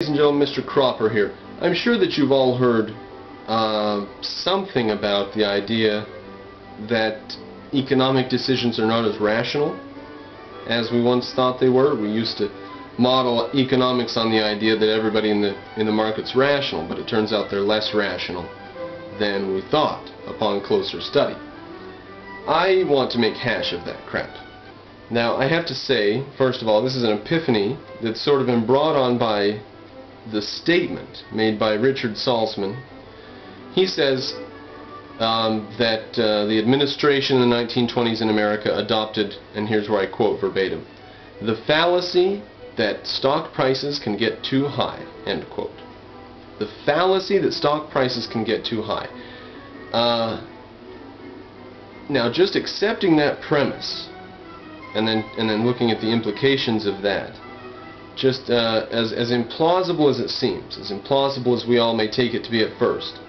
Ladies and gentlemen, Mr. Cropper here. I'm sure that you've all heard something about the idea that economic decisions are not as rational as we once thought they were. We used to model economics on the idea that everybody in the market's rational, but it turns out they're less rational than we thought upon closer study. I want to make hash of that crap. Now, I have to say, first of all, this is an epiphany that's sort of been brought on by the statement made by Richard Salzman. He says that the administration in the 1920s in America adopted, and here's where I quote verbatim, "the fallacy that stock prices can get too high," end quote. The fallacy that stock prices can get too high. Now, just accepting that premise and then looking at the implications of that, just as implausible as it seems, as implausible as we all may take it to be at first,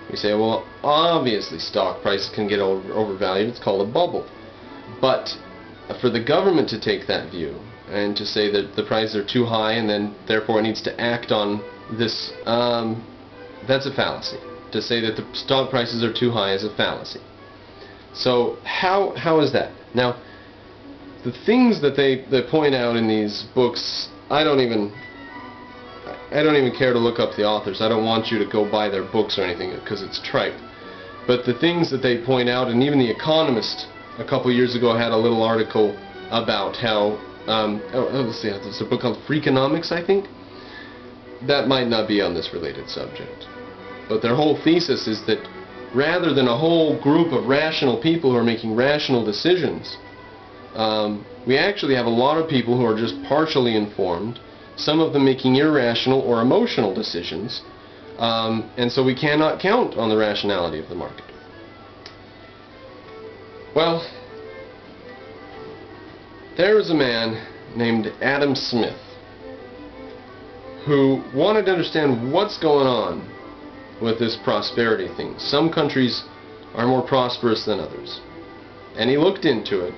we say, well, obviously stock prices can get overvalued, it's called a bubble. But for the government to take that view and to say that the prices are too high and then therefore it needs to act on this, that's a fallacy. To say that the stock prices are too high is a fallacy. So how is that? Now, the things that they point out in these books, I don't even care to look up the authors. I don't want you to go buy their books or anything because it's tripe. But the things that they point out, and even The Economist a couple years ago had a little article about how, let's see, there's a book called Freakonomics, I think. That might not be on this related subject. But their whole thesis is that rather than a whole group of rational people who are making rational decisions, we actually have a lot of people who are just partially informed, some of them making irrational or emotional decisions, and so we cannot count on the rationality of the market. Well, there is a man named Adam Smith who wanted to understand what's going on with this prosperity thing. Some countries are more prosperous than others. And he looked into it,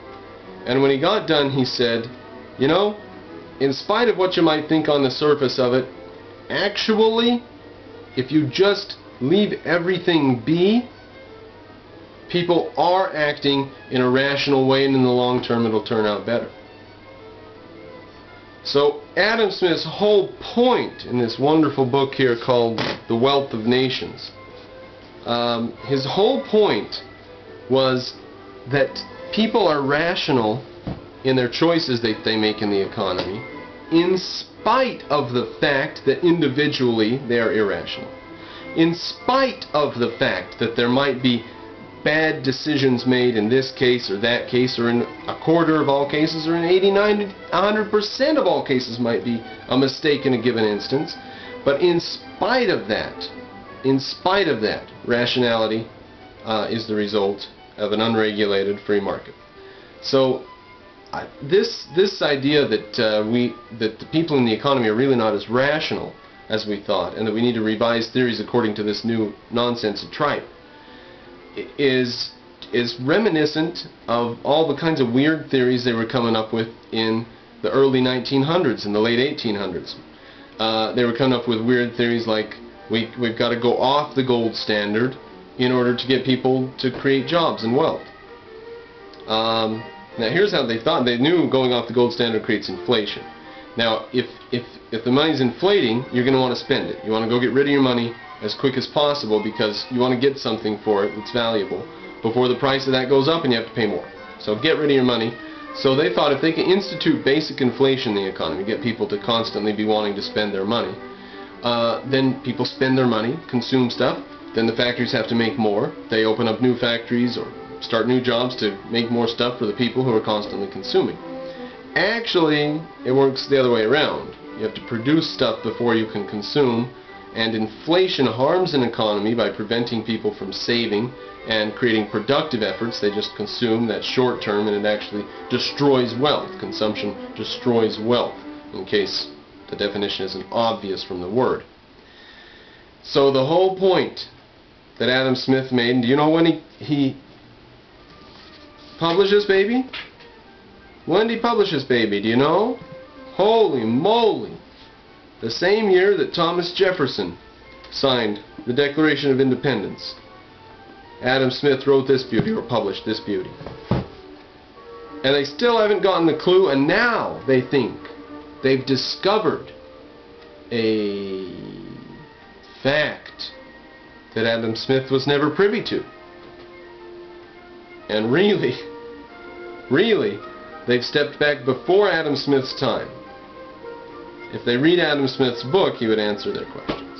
and when he got done he said, you know, in spite of what you might think on the surface of it, actually, if you just leave everything be, people are acting in a rational way, and in the long term it'll turn out better. So Adam Smith's whole point in this wonderful book here called The Wealth of Nations, his whole point was that people are rational in their choices that they make in the economy, in spite of the fact that individually they are irrational. In spite of the fact that there might be bad decisions made in this case or that case, or in a quarter of all cases, or in 89 to 100% of all cases might be a mistake in a given instance. But in spite of that, rationality is the result of an unregulated free market. So this idea that that the people in the economy are really not as rational as we thought, and that we need to revise theories according to this new nonsense of tripe, is reminiscent of all the kinds of weird theories they were coming up with in the early 1900s and the late 1800s. They were coming up with weird theories like we've got to go off the gold standard in order to get people to create jobs and wealth. Now here's how they thought. They knew going off the gold standard creates inflation. Now if the money's inflating, you're going to want to spend it. You want to go get rid of your money as quick as possible because you want to get something for it that's valuable before the price of that goes up and you have to pay more. So get rid of your money. So they thought if they could institute basic inflation in the economy, get people to constantly be wanting to spend their money, then people spend their money, consume stuff, then the factories have to make more. They open up new factories or start new jobs to make more stuff for the people who are constantly consuming. Actually, it works the other way around. You have to produce stuff before you can consume, and inflation harms an economy by preventing people from saving and creating productive efforts. They just consume that short term, and it actually destroys wealth. Consumption destroys wealth, in case the definition isn't obvious from the word. So the whole point that Adam Smith made, and do you know when he published this baby? When did he publish this baby? Do you know? Holy moly! the same year that Thomas Jefferson signed the Declaration of Independence, Adam Smith wrote this beauty, or published this beauty. And they still haven't gotten the clue, and now they think they've discovered a fact that Adam Smith was never privy to. And really, they've stepped back before Adam Smith's time. If they read Adam Smith's book, he would answer their question.